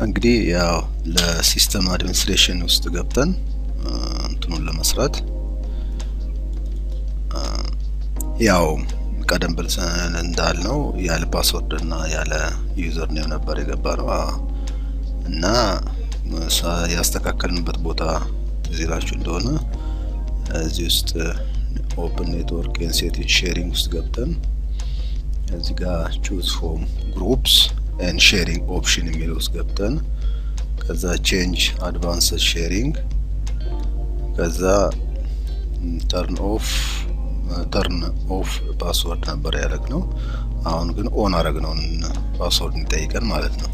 እንግዲህ ያው ለሲስተም አድሚኒስትሬሽን ውስጥ ገብተን እንትኑን ለመስራት ያው ቀደም ብለን እንዳልነው ያለ ፓስወርድ እና ያለ ዩዘር ኔም ነበር የገባነው እና ያስተካከልንበት ቦታ እዚላችሁ እንደሆነ እዚህ ውስጥ ኦፕን ኔትወርክ ኤንድ ሴቲንግ ሼሪንግ ውስጥ ገብተን እዚህ ጋር ቹዝ ፍሮም ግሩፕስ ኤንድ ሼሪንግ ኦፕሽን የሚለው ውስጥ ገብተን ከዛ ቼንጅ አድቫንስድ ሼሪንግ ከዛ ተርን ኦፍ ፓስወርድ ነበር ያደረግነው። አሁን ግን ኦን አደረግነው ፓስወርድ እንጠይቀን ማለት ነው።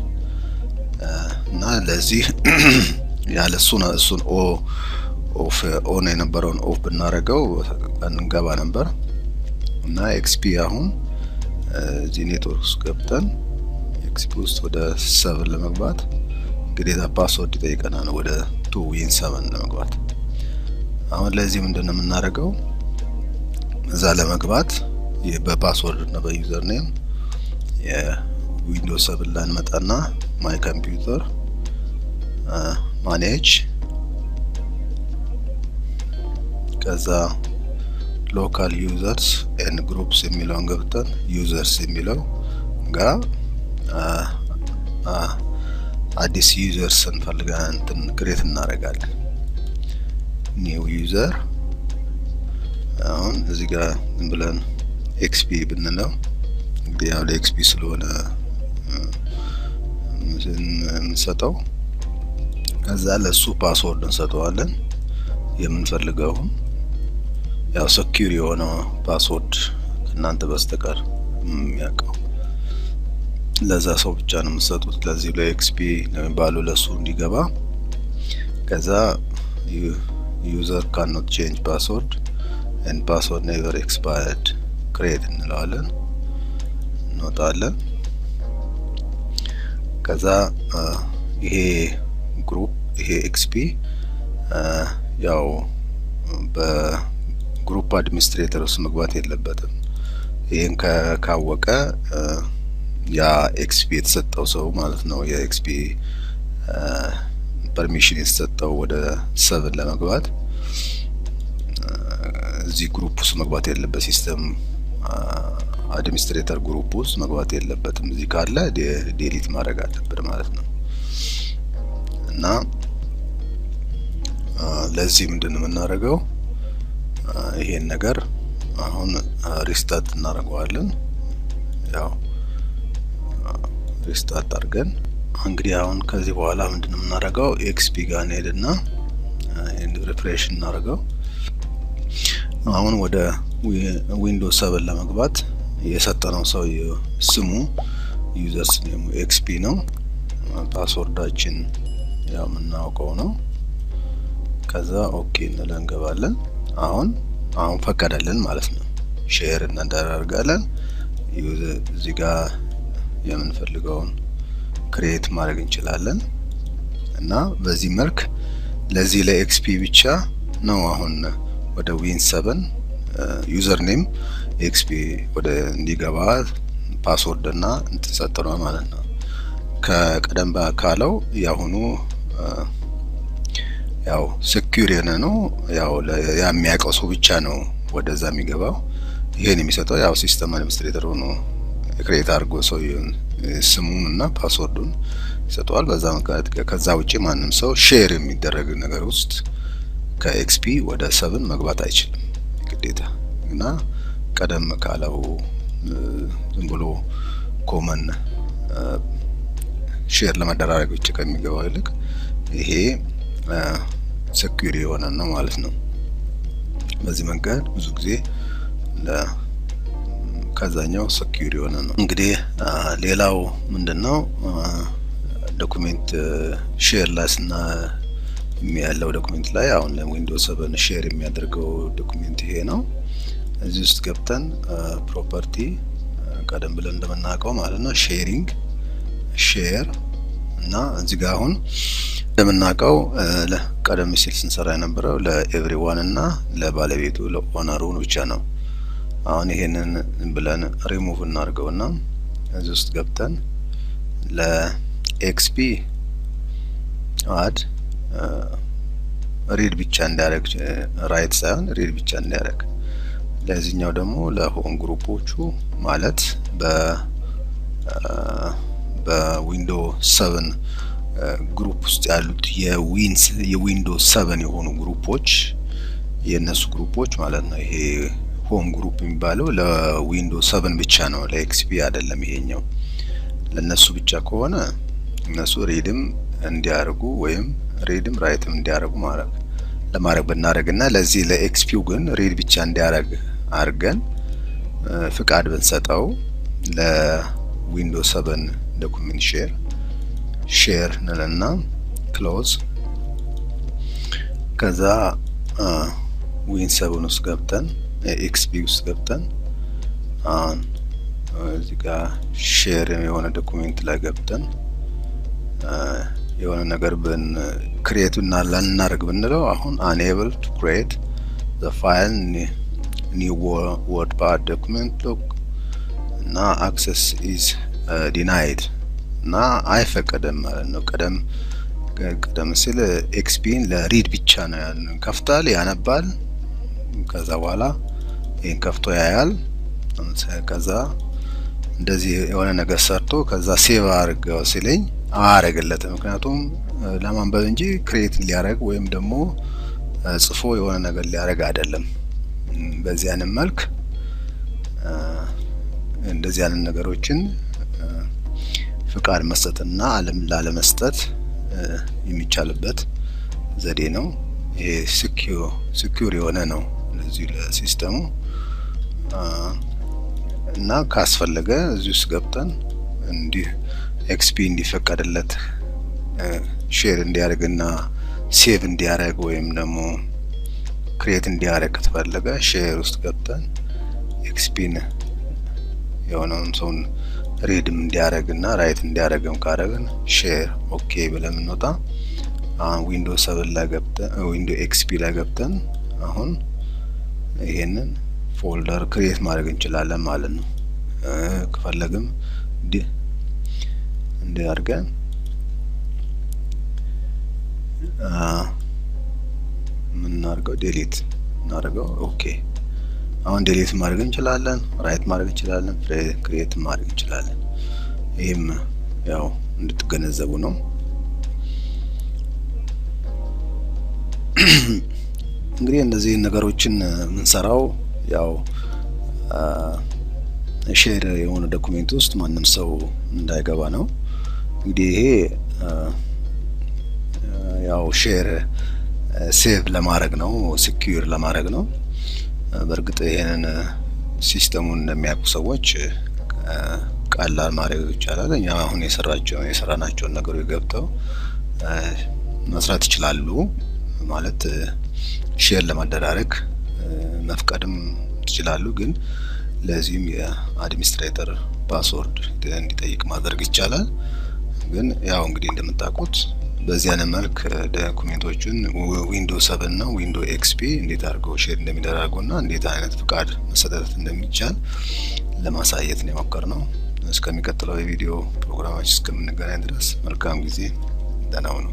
እና ለዚህ ያለ እሱን ኦን የነበረውን ኦፍ ብናደርገው እንገባ ነበር። እና ኤክስፒ አሁን እዚህ ኔትወርክ ውስጥ ገብተን ኤክስፒ ውስጥ ወደ 7 ለመግባት ግዴታ ፓስወርድ ይጠይቀናል ወደ 2win7 ለመግባት። አሁን ለዚህ ምንድነው የምናደርገው? እዛ ለመግባት በፓስወርድ እና በዩዘር ኔም የዊንዶውስ 7 ላይ እንመጣና ማይ ኮምፒዩተር ማኔጅ ከዛ ሎካል ዩዘርስ ኤንድ ግሩፕስ የሚለውን ገብተን ዩዘርስ የሚለው ጋር አዲስ ዩዘርስ እንፈልጋለን ክሬት እናደርጋለን። ኒው ዩዘር አሁን እዚህ ጋር ዝም ብለን ኤክስፒ ብንለው እንግዲህ ያው ለኤክስፒ ስለሆነ እንሰጠው ከዛ ለሱ ፓስወርድ እንሰጠዋለን የምንፈልገው ያው ሴኩር የሆነ ፓስወርድ እናንተ በስተቀር የሚያውቀው ለዛ ሰው ብቻ ነው የምትሰጡት። ለዚህ ለኤክስፒ ለሚባለው ለሱ እንዲገባ ከዛ ዩዘር cannot change password and password never expired create እንለዋለን እንወጣለን። ከዛ ይሄ ግሩፕ ይሄ ኤክስፒ ያው በግሩፕ አድሚኒስትሬተር ውስጥ መግባት የለበትም። ይሄን ካወቀ ያ ኤክስፒ የተሰጠው ሰው ማለት ነው የኤክስፒ ፐርሚሽን የተሰጠው ወደ 7 ለመግባት እዚህ ግሩፕ ውስጥ መግባት የለበት። ሲስተም አድሚኒስትሬተር ግሩፕ ውስጥ መግባት የለበትም። እዚህ ካለ ዴሊት ማድረግ አለበት ማለት ነው። እና ለዚህ ምንድነው የምናደርገው? ይሄን ነገር አሁን ሪስታርት እናደርገዋለን። ያው ሪስታርት አድርገን እንግዲህ አሁን ከዚህ በኋላ ምንድነው የምናደርገው? ኤክስፒ ጋር እንሄድና ሪፍሬሽ እናደርገው። አሁን ወደ ዊንዶውስ 7 ለመግባት የሰጠነው ሰው ስሙ ዩዘርስ ኔሙ ኤክስፒ ነው። ፓስወርዳችን ያው የምናውቀው ነው። ከዛ ኦኬ እንለን እንገባለን። አሁን ፈቀደልን ማለት ነው። ሼር እናደርጋለን። እዚህ ጋር የምንፈልገውን ክሬት ማድረግ እንችላለን። እና በዚህ መልክ ለዚህ ለኤክስፒ ብቻ ነው አሁን ወደ ዊን7 ዩዘር ኔም ኤክስፒ ወደ እንዲገባ ፓስወርድ እና እንተሰጠነው ማለት ነው። ከቀደም ካለው ያሁኑ ያው ሴኩር የሆነ ነው። ያው የሚያውቀው ሰው ብቻ ነው ወደዛ የሚገባው። ይሄን የሚሰጠው ያው ሲስተም አድሚኒስትሬተር ሆኖ ክሬት አድርጎ ሰው ስሙን እና ፓስወርዱን ይሰጠዋል። በዛ ምክንያት ከዛ ውጪ ማንም ሰው ሼር የሚደረግ ነገር ውስጥ ከኤክስፒ ወደ 7 መግባት አይችልም ግዴታ። እና ቀደም ካለው ዝም ብሎ ኮመን ሼር ለማደራረግ ብቻ ከሚገባው ይልቅ ይሄ ሴኩር የሆነ ነው ማለት ነው። በዚህ መንገድ ብዙ ጊዜ ከዛኛው ሴኩር የሆነ ነው። እንግዲህ ሌላው ምንድነው ዶክመንት ሼር ላስና የሚያለው ዶክመንት ላይ አሁን ለዊንዶውስ 7 ሼር የሚያደርገው ዶክመንት ይሄ ነው። እዚህ ውስጥ ገብተን ፕሮፐርቲ ቀደም ብለን እንደምናውቀው ማለት ነው ሼሪንግ ሼር እና እዚህ ጋር አሁን እንደምናውቀው ቀደም ሲል ስንሰራ የነበረው ለኤቭሪዋን እና ለባለቤቱ ለኦነሩ ብቻ ነው። አሁን ይሄንን ብለን ሪሙቭ እናድርገውና እዚህ ውስጥ ገብተን ለኤክስፒ አድ ሪድ ብቻ እንዲያደርግ ራይት ሳይሆን ሪድ ብቻ እንዲያደርግ። ለዚህኛው ደግሞ ለሆም ግሩፖቹ ማለት በዊንዶው 7 ግሩፕ ውስጥ ያሉት የዊንዶው 7 የሆኑ ግሩፖች የነሱ ግሩፖች ማለት ነው። ይሄ ሆም ግሩፕ የሚባለው ለዊንዶው 7 ብቻ ነው፣ ለኤክስፒ አይደለም። ይሄኛው ለነሱ ብቻ ከሆነ እነሱ ሪድም እንዲያርጉ ወይም ሪድም ራይትም እንዲያርጉ ለማድረግ ብናደርግና ለዚህ ለኤክስፒው ግን ሪድ ብቻ እንዲያርግ አድርገን ፍቃድ ብንሰጠው ለዊንዶው 7 ዶክመንት ሼር እንልና ክሎዝ ከዛ ዊን 7 ውስጥ ገብተን ኤክስፒ ውስጥ ገብተን አሁን እዚህ ጋር ሼር የሆነ ዶክመንት ላይ ገብተን የሆነ ነገር ክሬት እናደርግ ብንለው አሁን unable to create the file new word bar document look እና access is denied እና አይፈቀድም ማለት ነው። ቀደም ሲል ኤክስፒን ለሪድ ብቻ ነው ከፍታል ያነባል። ከዛ በኋላ ይሄን ከፍቶ ያያል። ከዛ እንደዚህ የሆነ ነገር ሰርቶ ከዛ ሴቭ አድርገው ሲለኝ አያረግለትም። ምክንያቱም ለማንበብ እንጂ ክሬት ሊያረግ ወይም ደግሞ ጽፎ የሆነ ነገር ሊያረግ አይደለም። በዚህ አይነት መልክ እንደዚህ አይነት ነገሮችን ፍቃድ መስጠትና ላለመስጠት የሚቻልበት ዘዴ ነው። ይሄ ሲኪዩር የሆነ ነው ለዚህ ለሲስተሙ እና ካስፈለገ እዚህ ውስጥ ገብተን እንዲህ ኤክስፒ እንዲፈቀድለት ሼር እንዲያደርግና ሴቭ እንዲያደርግ ወይም ደግሞ ክሬት እንዲያደርግ ከተፈለገ ሼር ውስጥ ገብተን ኤክስፒን የሆነውን ሰውን ሪድም እንዲያደርግና ራይት እንዲያደርግም ካደረግን ሼር ኦኬ ብለን እንወጣ። አሁን ዊንዶው 7 ላይ ገብተን ዊንዶው ኤክስፒ ላይ ገብተን አሁን ይሄንን ፎልደር ክሬት ማድረግ እንችላለን ማለት ነው። ከፈለግም እንደ አድርገን ምን እናድርገው ዲሊት እናድርገው። ኦኬ አሁን ዲሊት ማድረግ እንችላለን፣ ራይት ማድረግ እንችላለን፣ ክሬት ማድረግ እንችላለን። ይሄም ያው እንድትገነዘቡ ነው። እንግዲህ እነዚህ ነገሮችን የምንሰራው ያው ሼር የሆነ ዶክመንት ውስጥ ማንም ሰው እንዳይገባ ነው። እንግዲህ ይሄ ያው ሼር ሴቭ ለማድረግ ነው፣ ሲኪዩር ለማድረግ ነው። በእርግጥ ይሄንን ሲስተሙን እንደሚያውቁ ሰዎች ቀላል ማድረግ ይቻላል። እኛ አሁን የሰራናቸውን ነገሮች ገብተው መስራት ይችላሉ። ማለት ሼር ለማደራረግ መፍቀድም ይችላሉ። ግን ለዚህም የአድሚኒስትሬተር ፓስወርድ እንዲጠይቅ ማድረግ ይቻላል። ግን ያው እንግዲህ እንደምታውቁት በዚህ አይነት መልክ ዶክመንቶችን ዊንዶው 7 እና ዊንዶው ኤክስፒ እንዴት አድርገው ሼር እንደሚደረጉና እንዴት አይነት ፍቃድ መሰጠት እንደሚቻል ለማሳየት ነው የሞከርነው። እስከሚቀጥለው የቪዲዮ ፕሮግራማችን እስከምንገናኝ ድረስ መልካም ጊዜ። ደህና ሁኑ።